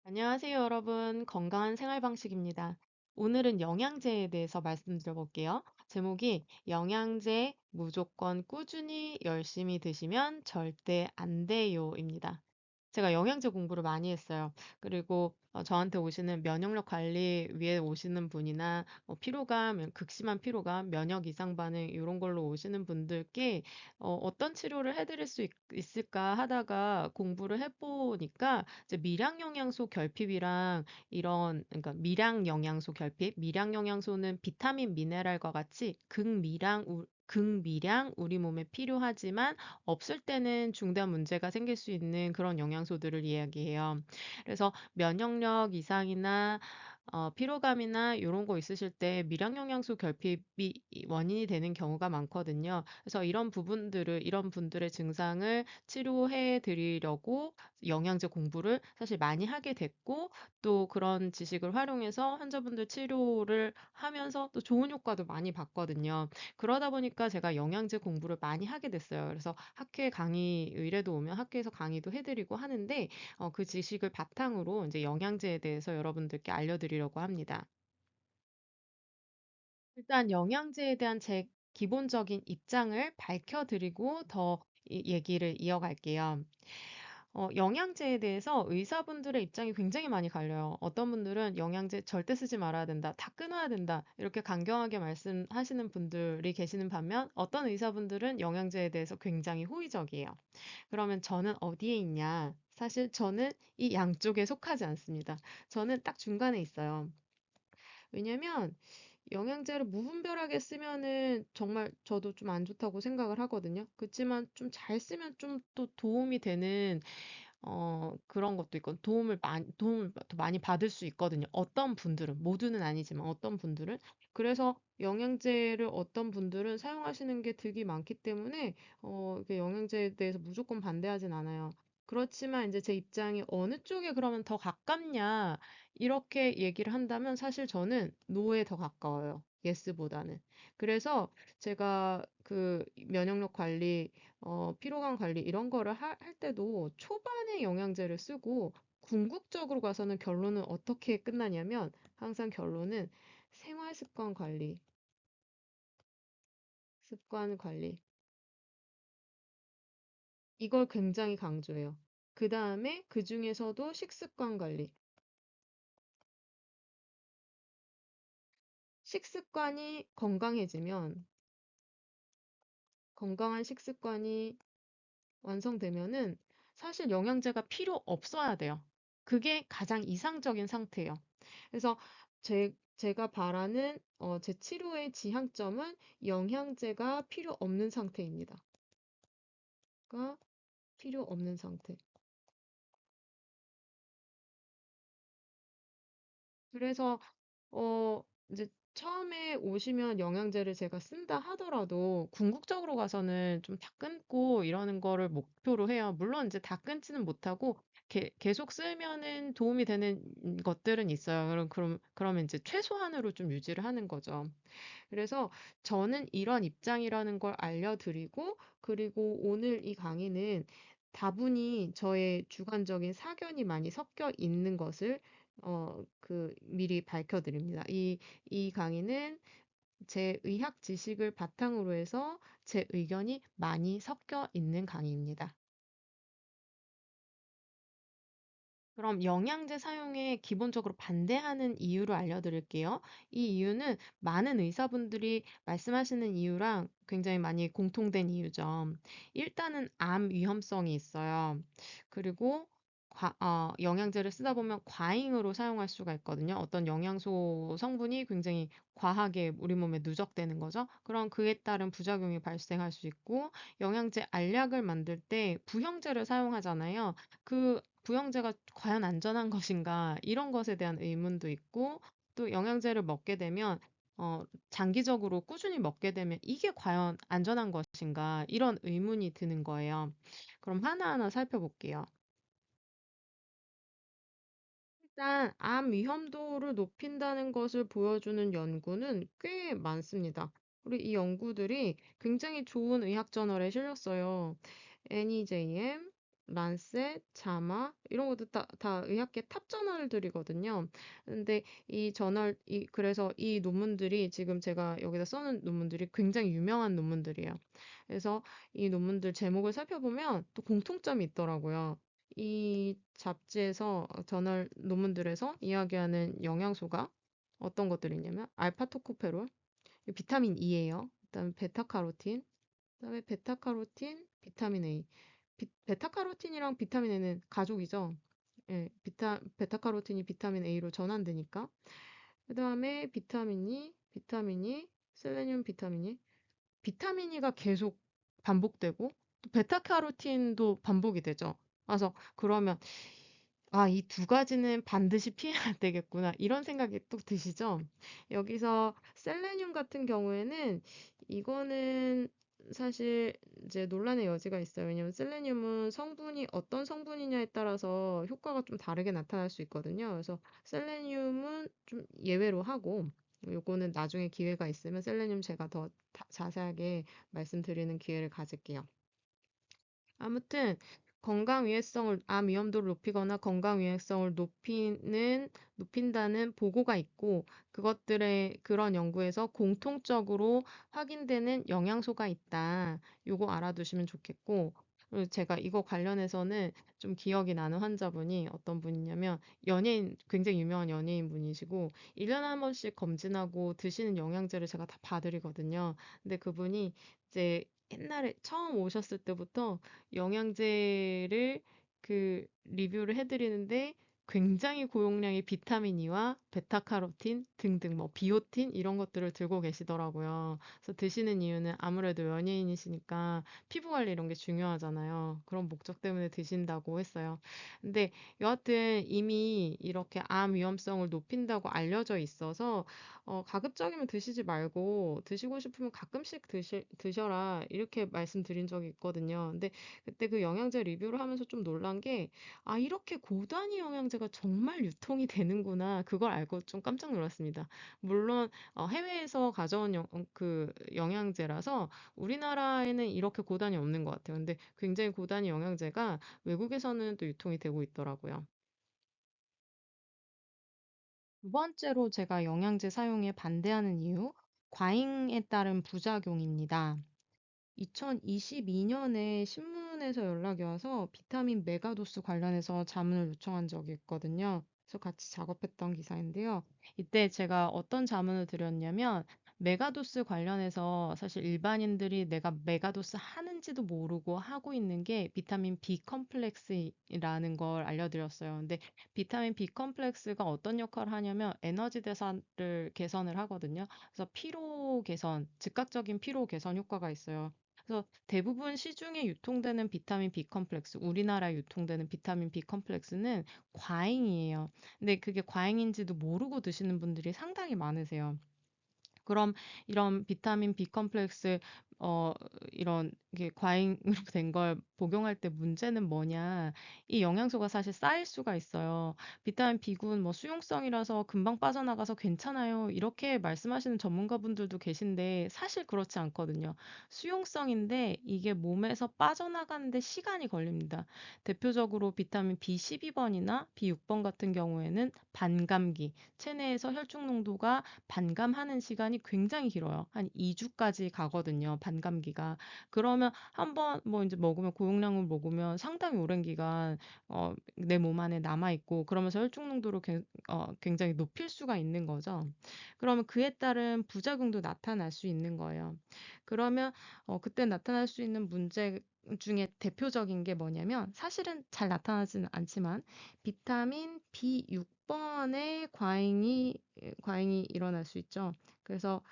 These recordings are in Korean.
안녕하세요, 여러분. 건강한 생활 방식입니다. 오늘은 영양제에 대해서 말씀드려 볼게요. 제목이 영양제 무조건 꾸준히 열심히 드시면 절대 안 돼요입니다. 제가 영양제 공부를 많이 했어요. 그리고 저한테 오시는 면역력 관리 위해 오시는 분이나 피로감, 극심한 피로감, 면역 이상 반응 이런 걸로 오시는 분들께 어떤 치료를 해드릴 수 있을까 하다가 공부를 해보니까 이제 미량 영양소 결핍이랑 그러니까 미량 영양소 결핍, 미량 영양소는 비타민, 미네랄과 같이 극미량 우리 몸에 필요하지만 없을 때는 중대한 문제가 생길 수 있는 그런 영양소들을 이야기해요. 그래서 면역력 이상이나 피로감이나 이런 거 있으실 때 미량 영양소 결핍이 원인이 되는 경우가 많거든요. 그래서 이런 분들의 증상을 치료해 드리려고 영양제 공부를 사실 많이 하게 됐고, 또 그런 지식을 활용해서 환자분들 치료를 하면서 또 좋은 효과도 많이 봤거든요. 그러다 보니까 제가 영양제 공부를 많이 하게 됐어요. 그래서 학회 강의 의뢰도 오면 학회에서 강의도 해드리고 하는데, 그 지식을 바탕으로 이제 영양제에 대해서 여러분들께 알려드리려고 합니다. 일단 영양제에 대한 제 기본적인 입장을 밝혀드리고 더 얘기를 이어갈게요. 영양제에 대해서 의사분들의 입장이 굉장히 많이 갈려요. 어떤 분들은 영양제 절대 쓰지 말아야 된다, 다 끊어야 된다, 이렇게 강경하게 말씀하시는 분들이 계시는 반면 어떤 의사분들은 영양제에 대해서 굉장히 호의적이에요. 그러면 저는 어디에 있냐? 사실 저는 이 양쪽에 속하지 않습니다. 저는 딱 중간에 있어요. 왜냐면 영양제를 무분별하게 쓰면은 정말 저도 좀 안 좋다고 생각을 하거든요. 그렇지만 좀 잘 쓰면 좀 또 도움이 되는 그런 것도 있고 도움을 더 많이 받을 수 있거든요. 어떤 분들은, 모두는 아니지만 어떤 분들은. 그래서 영양제를 어떤 분들은 사용하시는 게 득이 많기 때문에 이게 영양제에 대해서 무조건 반대하진 않아요. 그렇지만 이제 제 입장이 어느 쪽에 그러면 더 가깝냐, 이렇게 얘기를 한다면 사실 저는 노에 더 가까워요. 예스보다는. 그래서 제가 그 면역력 관리, 피로감 관리 이런 거를 할 때도 초반에 영양제를 쓰고 궁극적으로 가서는 결론은 어떻게 끝나냐면 항상 결론은 생활 습관 관리. 이걸 굉장히 강조해요. 그 다음에 그 중에서도 식습관 관리. 식습관이 건강해지면 건강한 식습관이 완성되면은 사실 영양제가 필요 없어야 돼요. 그게 가장 이상적인 상태예요. 그래서 제가 바라는 제 치료의 지향점은 영양제가 필요 없는 상태입니다. 가 필요 없는 상태. 그래서 어 이제 처음에 오시면 영양제를 제가 쓴다 하더라도 궁극적으로 가서는 좀 다 끊고 이러는 거를 목표로 해요. 물론 이제 다 끊지는 못하고 계속 쓰면은 도움이 되는 것들은 있어요. 그러면 이제 최소한으로 좀 유지를 하는 거죠. 그래서 저는 이런 입장이라는 걸 알려드리고, 그리고 오늘 이 강의는 다분히 저의 주관적인 사견이 많이 섞여 있는 것을 미리 밝혀드립니다. 이 강의는 제 의학 지식을 바탕으로 해서 제 의견이 많이 섞여 있는 강의입니다. 그럼 영양제 사용에 기본적으로 반대하는 이유를 알려드릴게요. 이 이유는 많은 의사분들이 말씀하시는 이유랑 굉장히 많이 공통된 이유죠. 일단은 암 위험성이 있어요. 그리고 영양제를 쓰다 보면 과잉으로 사용할 수가 있거든요. 어떤 영양소 성분이 굉장히 과하게 우리 몸에 누적되는 거죠. 그럼 그에 따른 부작용이 발생할 수 있고, 영양제 알약을 만들 때 부형제를 사용하잖아요. 그 부형제가 과연 안전한 것인가, 이런 것에 대한 의문도 있고, 또 영양제를 먹게 되면 장기적으로 꾸준히 먹게 되면 이게 과연 안전한 것인가, 이런 의문이 드는 거예요. 그럼 하나하나 살펴볼게요. 일단 암 위험도를 높인다는 것을 보여주는 연구는 꽤 많습니다. 그리고 이 연구들이 굉장히 좋은 의학 저널에 실렸어요. NEJM, 란셋, 자마 이런 것도 다 의학계 탑 저널들이거든요. 근데 그래서 이 논문들이 지금 제가 여기다 써놓은 논문들이 굉장히 유명한 논문들이에요. 그래서 이 논문들 제목을 살펴보면 또 공통점이 있더라고요. 이 잡지에서 저널 논문들에서 이야기하는 영양소가 어떤 것들이 있냐면 알파토코페롤, 비타민 E예요. 그다음에 베타카로틴, 그다음에 베타카로틴, 비타민 A. 베타카로틴이랑 비타민 A는 가족이죠. 예, 베타카로틴이 비타민 A로 전환되니까. 그다음에 비타민이, 셀레늄 비타민이, 비타민 E가 계속 반복되고, 또 베타카로틴도 반복이 되죠. 그래서 그러면 아, 이 두 가지는 반드시 피해야 되겠구나. 이런 생각이 또 드시죠? 여기서 셀레늄 같은 경우에는 이거는 사실 이제 논란의 여지가 있어요. 왜냐면 셀레늄은 성분이 어떤 성분이냐에 따라서 효과가 좀 다르게 나타날 수 있거든요. 그래서 셀레늄은 좀 예외로 하고, 요거는 나중에 기회가 있으면 셀레늄 제가 더 자세하게 말씀드리는 기회를 가질게요. 아무튼 건강 위해성을 암 위험도를 높이거나 건강 위해성을 높인다는 보고가 있고 그것들의 그런 연구에서 공통적으로 확인되는 영양소가 있다. 요거 알아두시면 좋겠고 그리고 제가 이거 관련해서는 좀 기억이 나는 환자분이 어떤 분이냐면 연예인 굉장히 유명한 연예인 분이시고 1년에 한 번씩 검진하고 드시는 영양제를 제가 다 봐드리거든요. 근데 그분이 이제 옛날에 처음 오셨을 때부터 영양제를 리뷰를 해드리는데 굉장히 고용량의 비타민 E와 베타카로틴 등등 뭐 비오틴 이런 것들을 들고 계시더라고요. 그래서 드시는 이유는 아무래도 연예인이시니까 피부 관리 이런 게 중요하잖아요. 그런 목적 때문에 드신다고 했어요. 근데 여하튼 이미 이렇게 암 위험성을 높인다고 알려져 있어서 가급적이면 드시지 말고 드시고 싶으면 가끔씩 드셔라 이렇게 말씀드린 적이 있거든요. 근데 그때 그 영양제 리뷰를 하면서 좀 놀란 게, 아, 이렇게 고단위 영양제가 정말 유통이 되는구나. 그걸 알고 좀 깜짝 놀랐습니다. 물론, 해외에서 가져온 영양제라서 우리나라에는 이렇게 고단위 없는 것 같아요. 근데 굉장히 고단위 영양제가 외국에서는 또 유통이 되고 있더라고요. 두 번째로 제가 영양제 사용에 반대하는 이유, 과잉에 따른 부작용입니다. 2022년에 신문에서 연락이 와서 비타민 메가도스 관련해서 자문을 요청한 적이 있거든요. 그래서 같이 작업했던 기사인데요. 이때 제가 어떤 자문을 드렸냐면, 메가도스 관련해서 사실 일반인들이 내가 메가도스 하는지도 모르고 하고 있는 게 비타민 B 컴플렉스라는 걸 알려드렸어요. 근데 비타민 B 컴플렉스가 어떤 역할을 하냐면 에너지 대사를 개선을 하거든요. 그래서 피로 개선, 즉각적인 피로 개선 효과가 있어요. 그래서 대부분 시중에 유통되는 비타민 B 컴플렉스, 우리나라에 유통되는 비타민 B 컴플렉스는 과잉이에요. 근데 그게 과잉인지도 모르고 드시는 분들이 상당히 많으세요. 그럼 이런 비타민 B 컴플렉스 어 이런 게 과잉으로 된 걸 복용할 때 문제는 뭐냐? 이 영양소가 사실 쌓일 수가 있어요. 비타민 B군 뭐 수용성이라서 금방 빠져나가서 괜찮아요. 이렇게 말씀하시는 전문가분들도 계신데 사실 그렇지 않거든요. 수용성인데 이게 몸에서 빠져나가는데 시간이 걸립니다. 대표적으로 비타민 B12번이나 B6번 같은 경우에는 반감기, 체내에서 혈중 농도가 반감하는 시간이 굉장히 길어요. 한 2주까지 가거든요. 반감기가. 그러면 한번 뭐 이제 먹으면 고용량을 먹으면 상당히 오랜 기간 내 몸 안에 남아 있고 그러면서 혈중 농도를 굉장히 높일 수가 있는 거죠. 그러면 그에 따른 부작용도 나타날 수 있는 거예요. 그러면 그때 나타날 수 있는 문제 중에 대표적인 게 뭐냐면 사실은 잘 나타나지는 않지만 비타민 B6번의 과잉이 일어날 수 있죠. 그래서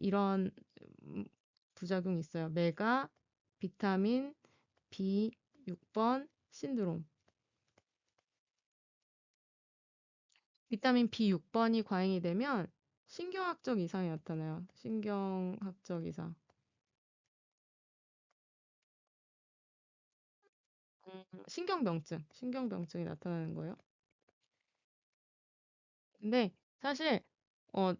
이런 음, 부작용이 있어요. 메가 비타민 B6번 신드롬. 비타민 B6번이 과잉이 되면 신경학적 이상이 나타나요. 신경학적 이상. 신경병증이 나타나는 거예요. 근데 사실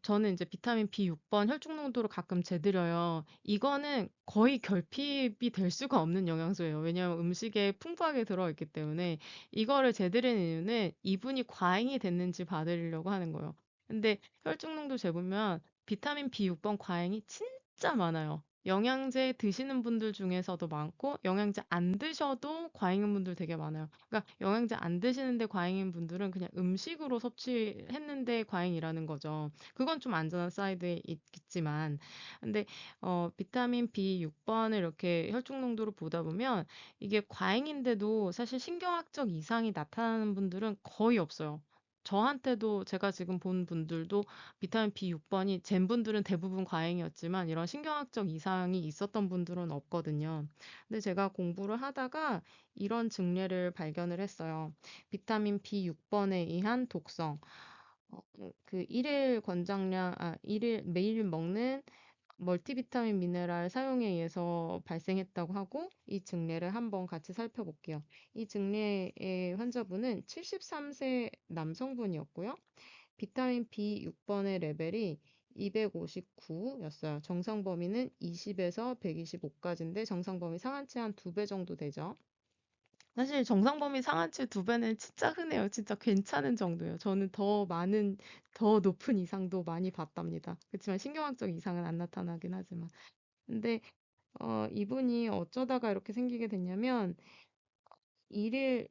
저는 이제 비타민 B6번 혈중 농도를 가끔 재드려요. 이거는 거의 결핍이 될 수가 없는 영양소예요. 왜냐하면 음식에 풍부하게 들어있기 때문에 이거를 재드리는 이유는 이분이 과잉이 됐는지 봐드리려고 하는 거예요. 근데 혈중 농도 재보면 비타민 B6번 과잉이 진짜 많아요. 영양제 드시는 분들 중에서도 많고 영양제 안 드셔도 과잉인 분들 되게 많아요. 그러니까 영양제 안 드시는데 과잉인 분들은 그냥 음식으로 섭취했는데 과잉이라는 거죠. 그건 좀 안전한 사이드에 있겠지만, 근데 비타민 B6번을 이렇게 혈중 농도를 보다 보면 이게 과잉인데도 사실 신경학적 이상이 나타나는 분들은 거의 없어요. 저한테도 제가 지금 본 분들도 비타민 B6번이 잰 분들은 대부분 과잉이었지만 이런 신경학적 이상이 있었던 분들은 없거든요. 근데 제가 공부를 하다가 이런 증례를 발견을 했어요. 비타민 B6번에 의한 독성. 일일 매일 먹는 멀티비타민 미네랄 사용에 의해서 발생했다고 하고 이 증례를 한번 같이 살펴볼게요. 이 증례의 환자분은 73세 남성분이었고요. 비타민 B6번의 레벨이 259였어요. 정상 범위는 20에서 125까지인데 정상 범위 상한치 한 2배 정도 되죠. 사실 정상 범위 상한치 2배는 진짜 흔해요. 진짜 괜찮은 정도예요. 저는 더 높은 이상도 많이 봤답니다. 그렇지만 신경학적 이상은 안 나타나긴 하지만. 근데 이분이 어쩌다가 이렇게 생기게 됐냐면 일일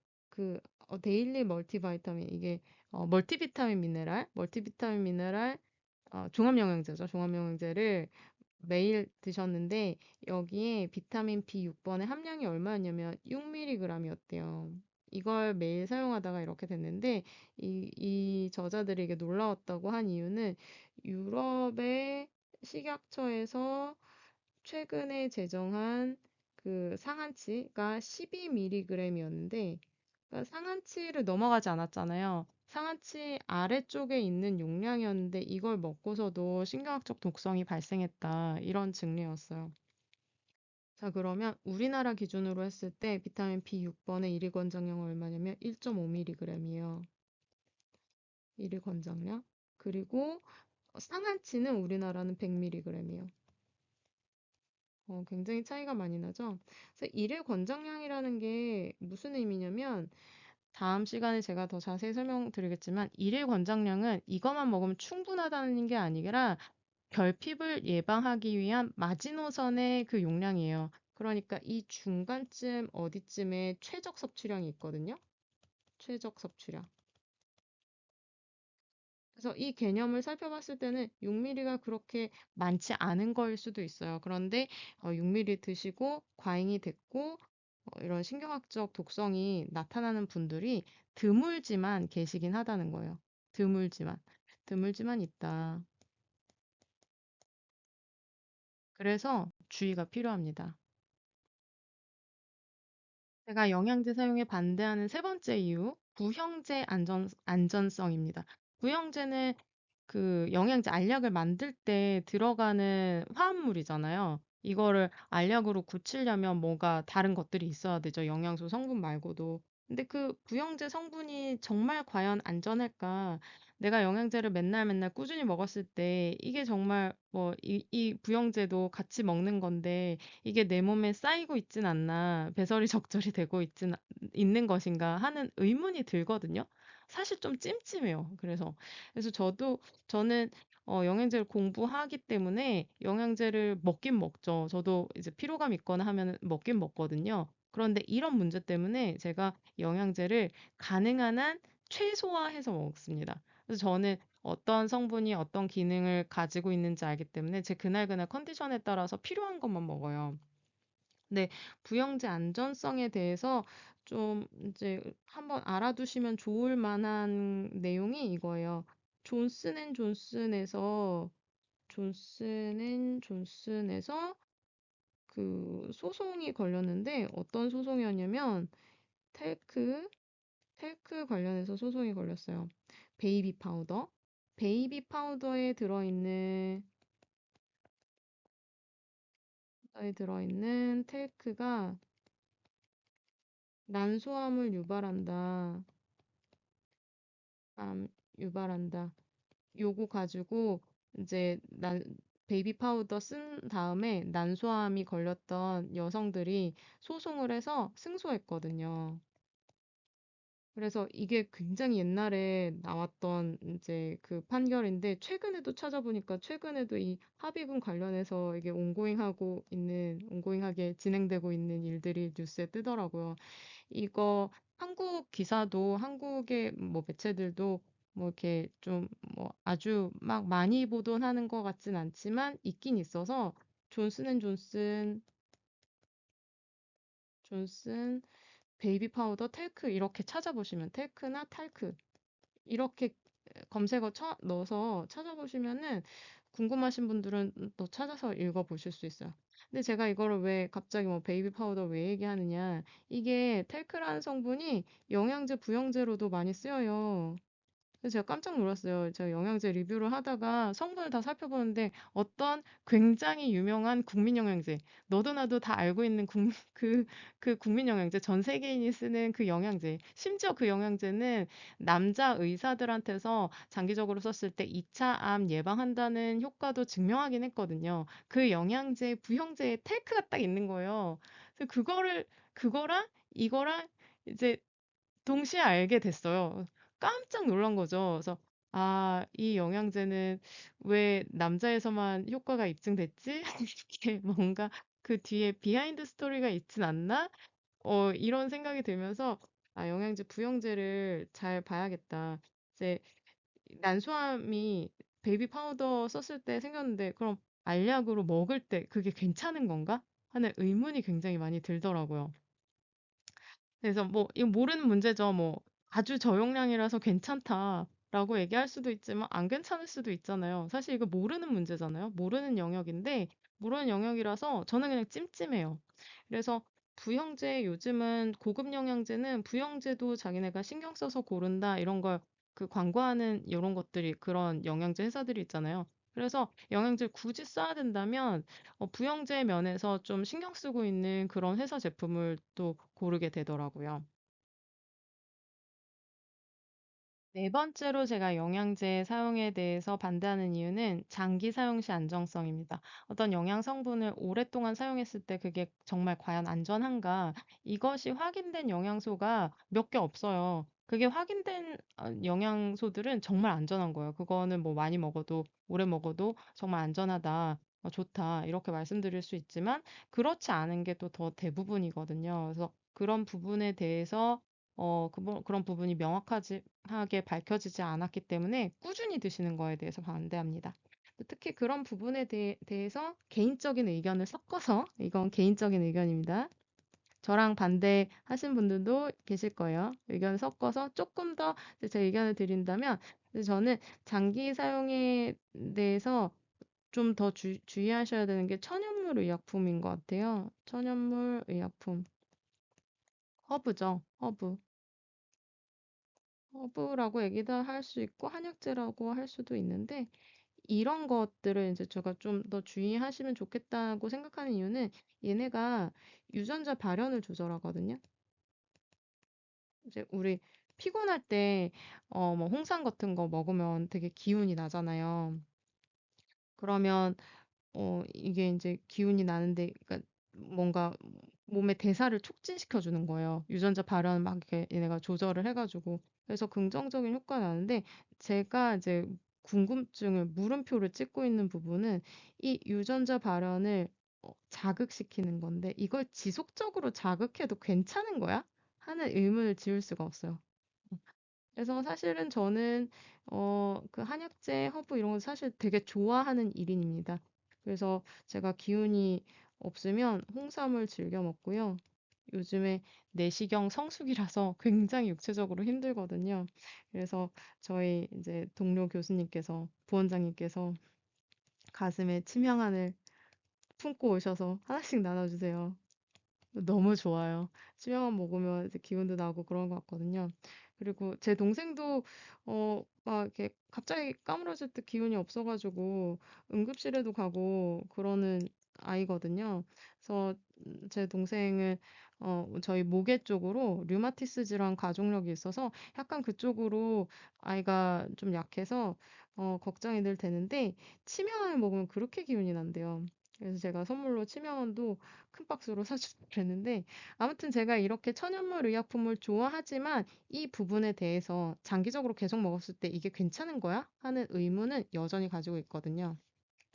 데일리 멀티바이타민 이게 멀티비타민 미네랄 종합영양제죠. 종합영양제를 매일 드셨는데 여기에 비타민 B6번의 함량이 얼마였냐면 6mg이었대요. 이걸 매일 사용하다가 이렇게 됐는데 이 저자들이 이게 놀라웠다고 한 이유는 유럽의 식약처에서 최근에 제정한 그 상한치가 12mg이었는데 상한치를 넘어가지 않았잖아요. 상한치 아래쪽에 있는 용량이었는데 이걸 먹고서도 신경학적 독성이 발생했다. 이런 증례였어요. 자, 그러면 우리나라 기준으로 했을 때 비타민 B6번의 일일 권장량은 얼마냐면 1.5mg이에요. 일일 권장량. 그리고 상한치는 우리나라는 100mg이에요. 굉장히 차이가 많이 나죠? 그래서 일일 권장량이라는 게 무슨 의미냐면 다음 시간에 제가 더 자세히 설명드리겠지만 일일 권장량은 이것만 먹으면 충분하다는 게 아니라 결핍을 예방하기 위한 마지노선의 그 용량이에요. 그러니까 이 중간쯤 어디쯤에 최적 섭취량이 있거든요. 최적 섭취량. 그래서 이 개념을 살펴봤을 때는 6mg가 그렇게 많지 않은 거일 수도 있어요. 그런데 6mg 드시고 과잉이 됐고 이런 신경학적 독성이 나타나는 분들이 드물지만 계시긴 하다는 거예요. 드물지만. 드물지만 있다. 그래서 주의가 필요합니다. 제가 영양제 사용에 반대하는 세 번째 이유, 부형제 안전성입니다. 부형제는 그 영양제 알약을 만들 때 들어가는 화합물이잖아요. 이거를 알약으로 굳히려면 뭔가 다른 것들이 있어야 되죠. 영양소 성분 말고도. 근데 그 부형제 성분이 정말 과연 안전할까? 내가 영양제를 맨날 맨날 꾸준히 먹었을 때 이게 정말 뭐 이 부형제도 같이 먹는 건데 이게 내 몸에 쌓이고 있진 않나, 배설이 적절히 되고 있는 것인가 하는 의문이 들거든요. 사실 좀 찜찜해요. 그래서 저는 영양제를 공부하기 때문에 영양제를 먹긴 먹죠. 저도 이제 피로감 있거나 하면 먹긴 먹거든요. 그런데 이런 문제 때문에 제가 영양제를 가능한 한 최소화해서 먹습니다. 그래서 저는 어떤 성분이 어떤 기능을 가지고 있는지 알기 때문에 제 그날그날 컨디션에 따라서 필요한 것만 먹어요. 근데 부영제 안전성에 대해서 좀 이제 한번 알아두시면 좋을 만한 내용이 이거예요. 존슨 앤 존슨에서 그 소송이 걸렸는데 어떤 소송이었냐면 텔크, 텔크 관련해서 소송이 걸렸어요. 베이비 파우더. 베이비 파우더에 들어있는 텔크가 난소암을 유발한다. 암, 유발한다. 요거 가지고 이제 난 베이비 파우더 쓴 다음에 난소암이 걸렸던 여성들이 소송을 해서 승소했거든요. 그래서 이게 굉장히 옛날에 나왔던 이제 그 판결인데 최근에도 찾아보니까 최근에도 이 합의금 관련해서 이게 온고잉하게 진행되고 있는 일들이 뉴스에 뜨더라고요. 이거 한국 기사도 한국의 뭐 매체들도 뭐 이렇게 좀 뭐 아주 막 많이 보도하는 것 같진 않지만 있긴 있어서 존슨앤존슨, 존슨 베이비 파우더 텔크 이렇게 찾아보시면 텔크나 탈크 이렇게 검색어 넣어서 찾아보시면은 궁금하신 분들은 또 찾아서 읽어보실 수 있어요. 근데 제가 이거를 왜 갑자기 뭐 베이비 파우더 왜 얘기하느냐. 이게 텔크라는 성분이 영양제, 부영제로도 많이 쓰여요. 그래서 제가 깜짝 놀랐어요. 제가 영양제 리뷰를 하다가 성분을 다 살펴보는데 어떤 굉장히 유명한 국민 영양제, 너도 나도 다 알고 있는 그 국민 영양제, 전 세계인이 쓰는 그 영양제, 심지어 그 영양제는 남자 의사들한테서 장기적으로 썼을 때 2차 암 예방한다는 효과도 증명하긴 했거든요. 그 영양제, 부형제에 테이크가 딱 있는 거예요. 그래서 그거랑 이거랑 이제 동시에 알게 됐어요. 깜짝 놀란 거죠. 그래서 아, 이 영양제는 왜 남자에서만 효과가 입증됐지? 이렇게 뭔가 그 뒤에 비하인드 스토리가 있진 않나? 이런 생각이 들면서 아, 영양제, 부영제를 잘 봐야겠다. 이제 난소암이 베이비 파우더 썼을 때 생겼는데 그럼 알약으로 먹을 때 그게 괜찮은 건가? 하는 의문이 굉장히 많이 들더라고요. 그래서 뭐 이거 모르는 문제죠. 뭐 아주 저용량이라서 괜찮다라고 얘기할 수도 있지만 안 괜찮을 수도 있잖아요. 사실 이거 모르는 문제잖아요. 모르는 영역인데 모르는 영역이라서 저는 그냥 찜찜해요. 그래서 부영제 요즘은 고급 영양제는 부영제도 자기네가 신경 써서 고른다 이런 걸 그 광고하는 이런 것들이 그런 영양제 회사들이 있잖아요. 그래서 영양제를 굳이 써야 된다면 부영제 면에서 좀 신경 쓰고 있는 그런 회사 제품을 또 고르게 되더라고요. 네 번째로 제가 영양제 사용에 대해서 반대하는 이유는 장기 사용 시 안정성입니다. 어떤 영양 성분을 오랫동안 사용했을 때 그게 정말 과연 안전한가? 이것이 확인된 영양소가 몇 개 없어요. 그게 확인된 영양소들은 정말 안전한 거예요. 그거는 뭐 많이 먹어도 오래 먹어도 정말 안전하다, 좋다 이렇게 말씀드릴 수 있지만 그렇지 않은 게 또 더 대부분이거든요. 그래서 그런 부분에 대해서 그런 부분이 명확하게 밝혀지지 않았기 때문에 꾸준히 드시는 거에 대해서 반대합니다. 특히 그런 부분에 대해서 개인적인 의견을 섞어서, 이건 개인적인 의견입니다. 저랑 반대하신 분들도 계실 거예요. 의견을 섞어서 조금 더 제 의견을 드린다면, 저는 장기 사용에 대해서 좀 더 주의하셔야 되는 게 천연물 의약품인 것 같아요. 천연물 의약품. 허브죠, 허브. 허브라고 얘기도 할 수 있고 한약재라고 할 수도 있는데 이런 것들을 이제 제가 좀 더 주의하시면 좋겠다고 생각하는 이유는 얘네가 유전자 발현을 조절하거든요. 이제 우리 피곤할 때 뭐 홍삼 같은 거 먹으면 되게 기운이 나잖아요. 그러면 이게 이제 기운이 나는데 그러니까 뭔가 몸의 대사를 촉진시켜 주는 거예요. 유전자 발현을 막 이렇게 얘네가 조절을 해 가지고. 그래서 긍정적인 효과가 나는데 제가 이제 궁금증을 물음표를 찍고 있는 부분은 이 유전자 발현을 자극시키는 건데 '이걸 지속적으로 자극해도 괜찮은 거야?' 하는 의문을 지울 수가 없어요. 그래서 사실은 저는 그 한약재, 허브 이런 거 사실 되게 좋아하는 일인입니다. 그래서 제가 기운이 없으면 홍삼을 즐겨 먹고요. 요즘에 내시경 성수기라서 굉장히 육체적으로 힘들거든요. 그래서 저희 이제 동료 교수님께서, 부원장님께서 가슴에 침향안을 품고 오셔서 하나씩 나눠주세요. 너무 좋아요. 수영만 먹으면 이제 기운도 나고 그런 것 같거든요. 그리고 제 동생도 막 이렇게 갑자기 까무러질 때 기운이 없어가지고 응급실에도 가고 그러는 아이거든요. 그래서 제 동생은 저희 모계 쪽으로 류마티스 질환 가족력이 있어서 약간 그쪽으로 아이가 좀 약해서 걱정이 늘 되는데 치명을 먹으면 그렇게 기운이 난대요. 그래서 제가 선물로 치명원도 큰 박스로 사주고 그랬는데 아무튼 제가 이렇게 천연물 의약품을 좋아하지만 이 부분에 대해서 장기적으로 계속 먹었을 때 이게 괜찮은 거야? 하는 의문은 여전히 가지고 있거든요.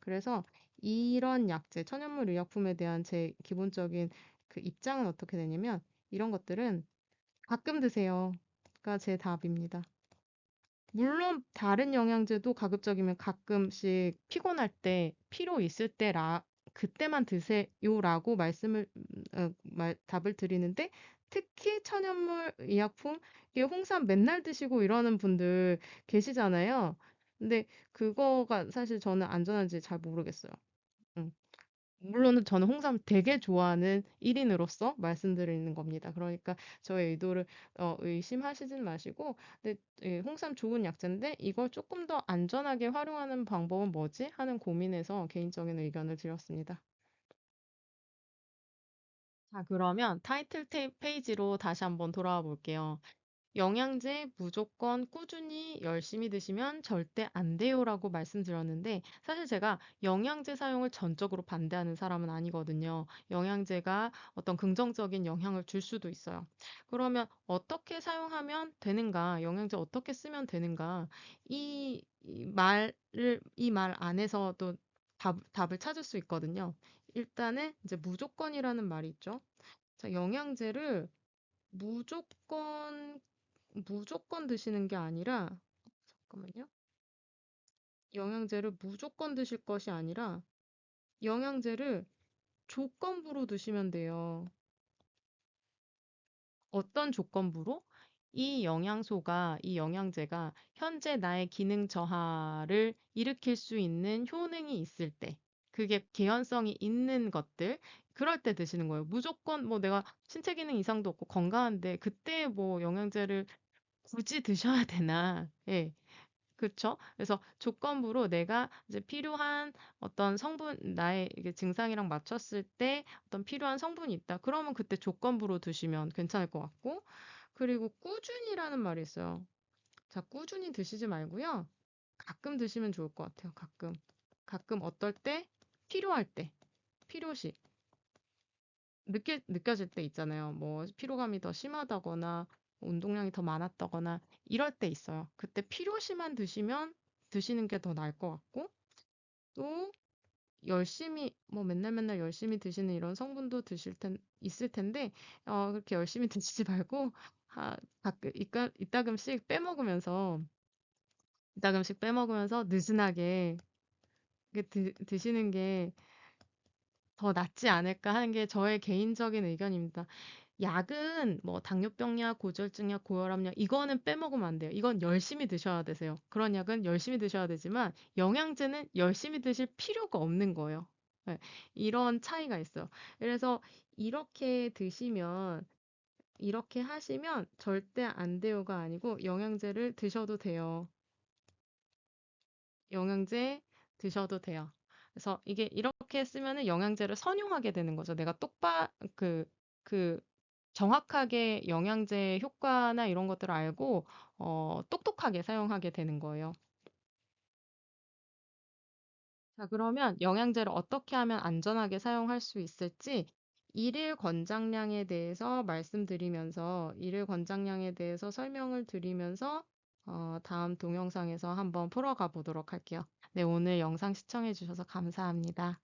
그래서 이런 약재, 천연물 의약품에 대한 제 기본적인 그 입장은 어떻게 되냐면 이런 것들은 가끔 드세요가 제 답입니다. 물론 다른 영양제도 가급적이면 가끔씩 피곤할 때, 피로 있을 그때만 드세요라고 답을 드리는데 특히 천연물 의약품, 이게 홍삼 맨날 드시고 이러는 분들 계시잖아요. 근데 그거가 사실 저는 안전한지 잘 모르겠어요. 음. 물론 저는 홍삼 되게 좋아하는 1인으로서 말씀드리는 겁니다. 그러니까 저의 의도를 의심하시진 마시고, 근데 예, 홍삼 좋은 약재인데 이걸 조금 더 안전하게 활용하는 방법은 뭐지? 하는 고민에서 개인적인 의견을 드렸습니다. 자, 그러면 페이지로 다시 한번 돌아와 볼게요. 영양제 무조건 꾸준히 열심히 드시면 절대 안 돼요라고 말씀드렸는데 사실 제가 영양제 사용을 전적으로 반대하는 사람은 아니거든요. 영양제가 어떤 긍정적인 영향을 줄 수도 있어요. 그러면 어떻게 사용하면 되는가? 영양제 어떻게 쓰면 되는가? 이 말 안에서 또 답을 찾을 수 있거든요. 일단은 이제 무조건이라는 말이 있죠. 자, 영양제를 무조건 무조건 드시는 게 아니라 잠깐만요. 영양제를 무조건 드실 것이 아니라 영양제를 조건부로 드시면 돼요. 어떤 조건부로? 이 영양제가 현재 나의 기능 저하를 일으킬 수 있는 효능이 있을 때, 그게 개연성이 있는 것들, 그럴 때 드시는 거예요. 무조건 뭐 내가 신체 기능 이상도 없고 건강한데 그때 뭐 영양제를 굳이 드셔야 되나? 예. 그쵸? 그래서 조건부로 내가 이제 필요한 어떤 성분, 나의 이게 증상이랑 맞췄을 때 어떤 필요한 성분이 있다. 그러면 그때 조건부로 드시면 괜찮을 것 같고. 그리고 꾸준히라는 말이 있어요. 자, 꾸준히 드시지 말고요. 가끔 드시면 좋을 것 같아요. 가끔. 가끔 어떨 때? 필요할 때. 필요시. 느껴질 때 있잖아요. 뭐 피로감이 더 심하다거나 운동량이 더 많았다거나 이럴 때 있어요. 그때 필요시만 드시는 게 더 나을 것 같고 또 열심히 뭐 맨날 맨날 열심히 드시는 이런 성분도 있을 텐데 그렇게 열심히 드시지 말고 가끔 이따금씩 빼먹으면서 느슨하게 드시는 게 더 낫지 않을까 하는 게 저의 개인적인 의견입니다. 약은 뭐 당뇨병약, 고지혈증약, 고혈압약 이거는 빼먹으면 안 돼요. 이건 열심히 드셔야 되세요. 그런 약은 열심히 드셔야 되지만 영양제는 열심히 드실 필요가 없는 거예요. 네, 이런 차이가 있어요. 그래서 이렇게 드시면 이렇게 하시면 절대 안 돼요가 아니고 영양제를 드셔도 돼요. 영양제 드셔도 돼요. 그래서 이게 이렇게 쓰면은 영양제를 선용하게 되는 거죠. 내가 그, 정확하게 영양제 효과나 이런 것들을 알고, 똑똑하게 사용하게 되는 거예요. 자, 그러면 영양제를 어떻게 하면 안전하게 사용할 수 있을지 일일 권장량에 대해서 일일 권장량에 대해서 설명을 드리면서 다음 동영상에서 한번 풀어가 보도록 할게요. 네, 오늘 영상 시청해 주셔서 감사합니다.